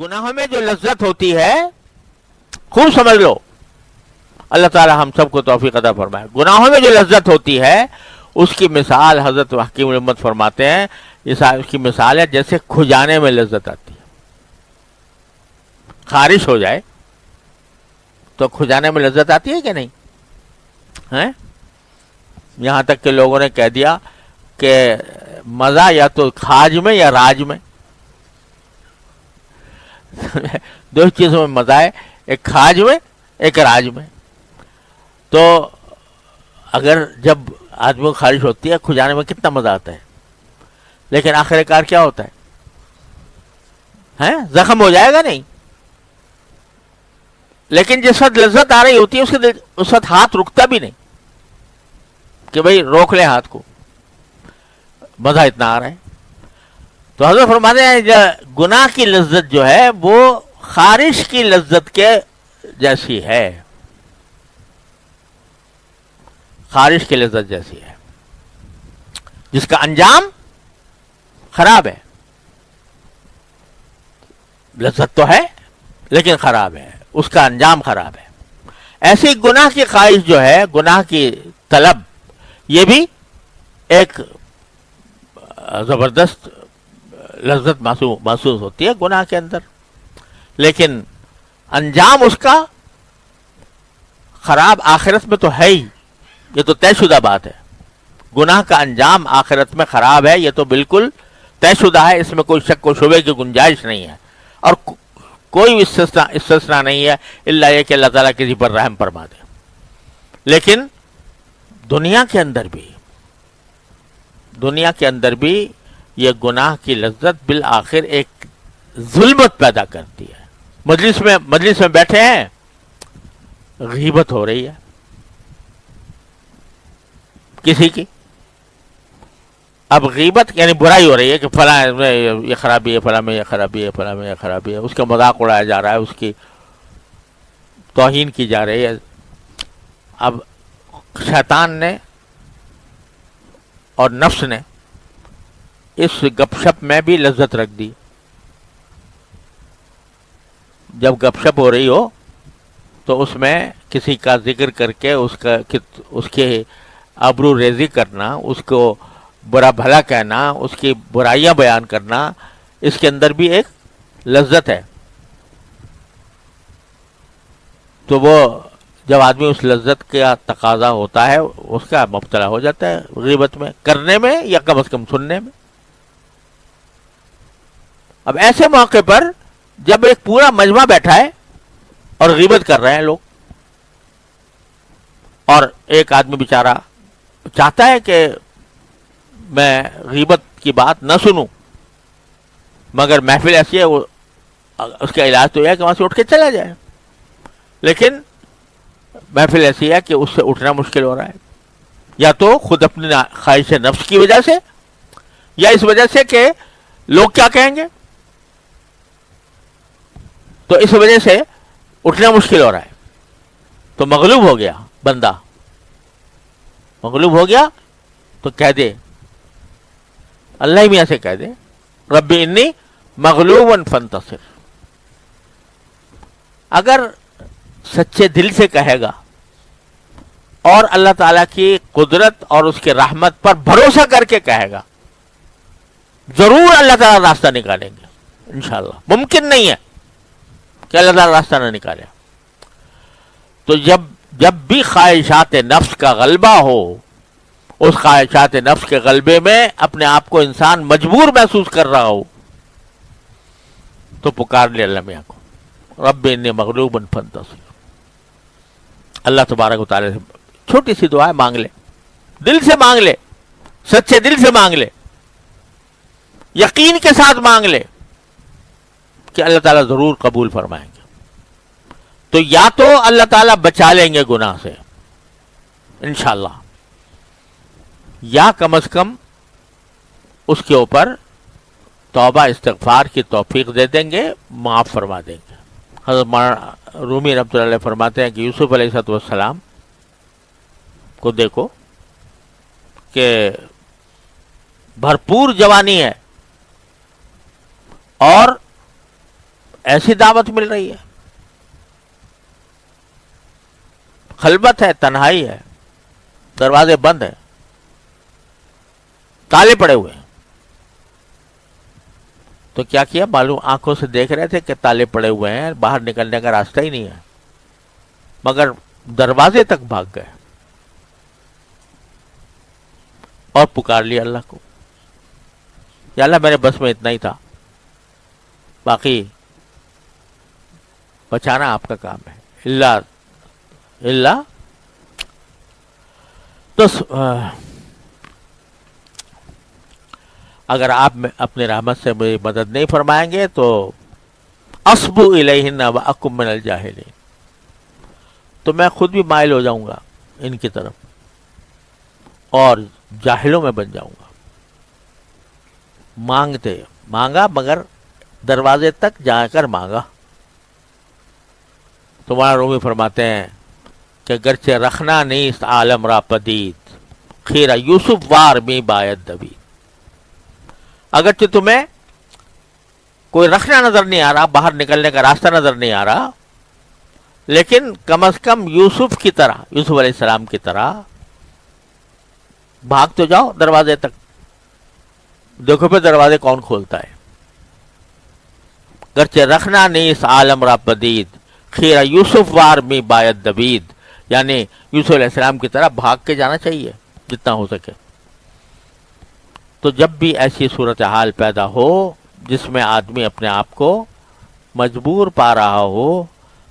گناہوں میں جو لذت ہوتی ہے، خوب سمجھ لو، اللہ تعالی ہم سب کو توفیق عطا فرمائے. گناہوں میں جو لذت ہوتی ہے اس کی مثال حضرت حکیم الامت فرماتے ہیں، اس کی مثال ہے جیسے کھجانے میں لذت آتی ہے. خارش ہو جائے تو کھجانے میں لذت آتی ہے کہ نہیں ہیں؟ یہاں تک کہ لوگوں نے کہہ دیا کہ مزہ یا تو کھاج میں یا راج میں. دو چیزوں میں مزہ ہے، ایک کھاج میں ایک راج میں. تو اگر جب آدمی کو خارش ہوتی ہے کھجانے میں کتنا مزہ آتا ہے، لیکن آخر کار کیا ہوتا ہے؟ زخم ہو جائے گا نہیں. لیکن جس وقت لذت آ رہی ہوتی ہے اس وقت ہاتھ رکتا بھی نہیں کہ بھئی روک لیں ہاتھ کو، مزہ اتنا آ رہا ہے. تو حضرت فرماتے ہیں گناہ کی لذت جو ہے وہ خارش کی لذت کے جیسی ہے، خارش کی لذت جیسی ہے، جس کا انجام خراب ہے. لذت تو ہے لیکن خراب ہے، اس کا انجام خراب ہے. ایسی گناہ کی خواہش جو ہے، گناہ کی طلب، یہ بھی ایک زبردست لذت محسوس ہوتی ہے گناہ کے اندر، لیکن انجام اس کا خراب آخرت میں تو ہے ہی. یہ تو طے شدہ بات ہے، گناہ کا انجام آخرت میں خراب ہے، یہ تو بالکل طے شدہ ہے، اس میں کوئی شک و شبے کی گنجائش نہیں ہے. اور کوئی استثناء نہیں ہے الا یہ کہ اللہ تعالیٰ کسی پر رحم فرما دے. لیکن دنیا کے اندر بھی یہ گناہ کی لذت بالآخر ایک ظلمت پیدا کرتی ہے. مجلس میں بیٹھے ہیں، غیبت ہو رہی ہے کسی کی. اب غیبت یعنی برائی ہو رہی ہے کہ فلاں میں یہ خرابی ہے، فلاں میں یہ خرابی ہے، فلاں میں یہ خرابی ہے، اس کا مذاق اڑایا جا رہا ہے، اس کی توہین کی جا رہی ہے. اب شیطان نے اور نفس نے اس گپ شپ میں بھی لذت رکھ دی. جب گپ شپ ہو رہی ہو تو اس میں کسی کا ذکر کر کے اس کے آبرو ریزی کرنا، اس کو برا بھلا کہنا، اس کی برائیاں بیان کرنا، اس کے اندر بھی ایک لذت ہے. تو وہ جب آدمی اس لذت کا تقاضا ہوتا ہے اس کا مبتلا ہو جاتا ہے غیبت میں، کرنے میں یا کم از کم سننے میں. اب ایسے موقع پر جب ایک پورا مجمع بیٹھا ہے اور غیبت کر رہے ہیں لوگ، اور ایک آدمی بیچارہ چاہتا ہے کہ میں غیبت کی بات نہ سنوں، مگر محفل ایسی ہے، اس کا علاج تو یہ ہے کہ وہاں سے اٹھ کے چلا جائے. لیکن محفل ایسی ہے کہ اس سے اٹھنا مشکل ہو رہا ہے، یا تو خود اپنی خواہش نفس کی وجہ سے، یا اس وجہ سے کہ لوگ کیا کہیں گے. تو اس وجہ سے اٹھنا مشکل ہو رہا ہے. تو مغلوب ہو گیا بندہ، مغلوب ہو گیا تو کہہ دے، اللہ ہی میاں سے کہہ دے، رب انی مغلوب فانتصر. اگر سچے دل سے کہے گا اور اللہ تعالیٰ کی قدرت اور اس کے رحمت پر بھروسہ کر کے کہے گا، ضرور اللہ تعالیٰ راستہ نکالیں گے انشاءاللہ. ممکن نہیں ہے کہ اللہ تعالیٰ راستہ نہ نکالے. تو جب بھی خواہشات نفس کا غلبہ ہو، اس خواہشات نفس کے غلبے میں اپنے آپ کو انسان مجبور محسوس کر رہا ہو، تو پکار لے اللہ میاں کو، رب انی مغلوب فانتصر. اللہ تبارک و تعالیٰ سے چھوٹی سی دعا ہے، مانگ لے، دل سے مانگ لے، سچے دل سے مانگ لے، یقین کے ساتھ مانگ لے کہ اللہ تعالیٰ ضرور قبول فرمائیں گے. تو یا تو اللہ تعالیٰ بچا لیں گے گناہ سے انشاءاللہ، یا کم از کم اس کے اوپر توبہ استغفار کی توفیق دے دیں گے، معاف فرما دیں گے. حضرت رومی رحمۃ اللہ علیہ فرماتے ہیں کہ یوسف علیہ السلام کو دیکھو کہ بھرپور جوانی ہے اور ایسی دعوت مل رہی ہے، خلوت ہے، تنہائی ہے، دروازے بند ہیں، تالے پڑے ہوئے ہیں. تو کیا کیا معلوم؟ آنکھوں سے دیکھ رہے تھے کہ تالے پڑے ہوئے ہیں، باہر نکلنے کا راستہ ہی نہیں ہے، مگر دروازے تک بھاگ گئے اور پکار لیا اللہ کو، یا اللہ میرے بس میں اتنا ہی تھا، باقی بچانا آپ کا کام ہے. اللہ تو اگر آپ اپنی رحمت سے میری مدد نہیں فرمائیں گے تو اصبو الیہن واکم من الجاہلین، تو میں خود بھی مائل ہو جاؤں گا ان کی طرف اور جاہلوں میں بن جاؤں گا. مانگا مگر دروازے تک جا کر مانگا. تمہارا رومی فرماتے ہیں کہ گرچہ رکھنا نیست عالم را پدید، خیرہ یوسف وار می باید دوید. اگرچہ تمہیں کوئی رکھنا نظر نہیں آ رہا، باہر نکلنے کا راستہ نظر نہیں آ رہا، لیکن کم از کم یوسف کی طرح، یوسف علیہ السلام کی طرح بھاگ تو جاؤ دروازے تک. دیکھو پھر دروازے کون کھولتا ہے. گرچہ رکھنا نیست عالم را پدید، خیرہ یوسف وار می باید دوید، یعنی یوسف علیہ السلام کی طرح بھاگ کے جانا چاہیے جتنا ہو سکے. تو جب بھی ایسی صورتحال پیدا ہو جس میں آدمی اپنے آپ کو مجبور پا رہا ہو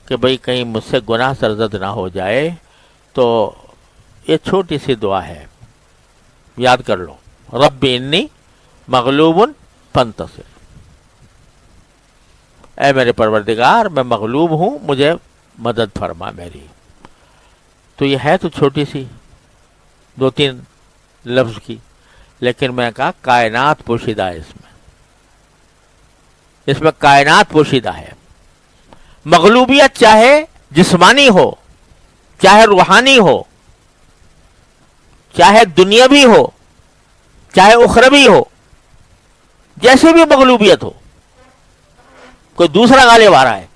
کہ بھئی کہیں مجھ سے گناہ سرزد نہ ہو جائے، تو یہ چھوٹی سی دعا ہے، یاد کر لو، رب انی مغلوب فانتصر. اے میرے پروردگار میں مغلوب ہوں، مجھے مدد فرما میری. تو یہ ہے تو چھوٹی سی 2-3 لفظ کی، لیکن میں کہا کائنات پوشیدہ ہے اس میں کائنات پوشیدہ ہے. مغلوبیت چاہے جسمانی ہو، چاہے روحانی ہو، چاہے دنیاوی ہو، چاہے اخروی ہو، جیسے بھی مغلوبیت ہو، کوئی دوسرا غالب آ رہا ہے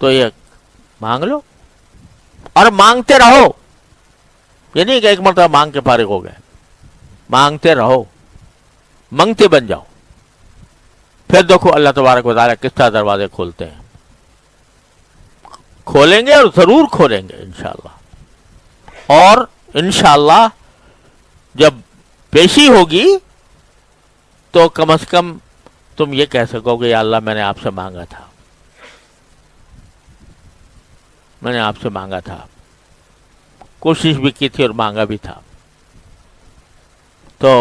تو یہ مانگ لو اور مانگتے رہو. یہ نہیں کہ ایک مرتبہ مانگ کے فارغ ہو گئے، مانگتے رہو، منگتے بن جاؤ. پھر دیکھو اللہ تبارک و تعالیٰ کس طرح دروازے کھولتے ہیں. کھولیں گے اور ضرور کھولیں گے انشاءاللہ. اور انشاءاللہ جب پیشی ہوگی تو کم از کم تم یہ کہہ سکو گے یا اللہ میں نے آپ سے مانگا تھا، میں نے آپ سے مانگا تھا، کوشش بھی کی تھی اور مانگا بھی تھا. تو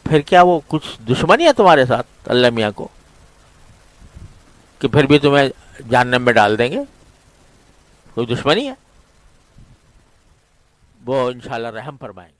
پھر کیا وہ کچھ دشمنی ہے تمہارے ساتھ اللہ میاں کو کہ پھر بھی تمہیں جہنم میں ڈال دیں گے؟ کوئی دشمنی ہے؟ وہ انشاءاللہ رحم فرمائیں گے.